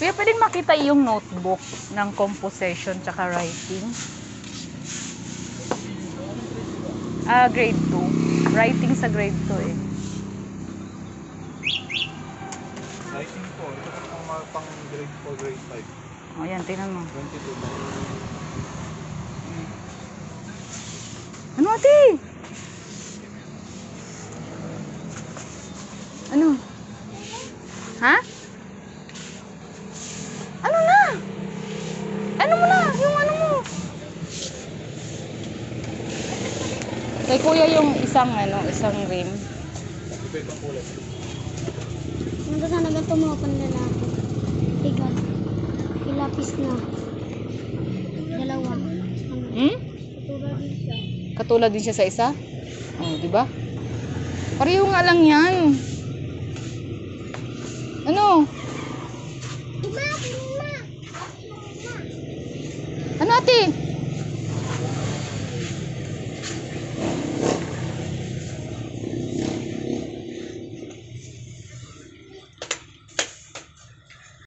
Kuya, pwedeng makita yung notebook ng composition tsaka writing. Grade 2. Writing sa grade 2 eh. Writing po. Ito po pang grade 4, grade 5. O, yan, tingnan mo. 22. Ano, ate? Ano? Ha? Ano na? Ano mo na? Yung ano mo? Kay kuya yung isang rim. Iba itong kulay. Nanda sana ganito mo panlalaki. Tiga. Ilapis na. Dalawa. Hmm? Katulad din siya. Katulad din siya sa isa? Oh, di ba? Pareho nga lang yan. Ano?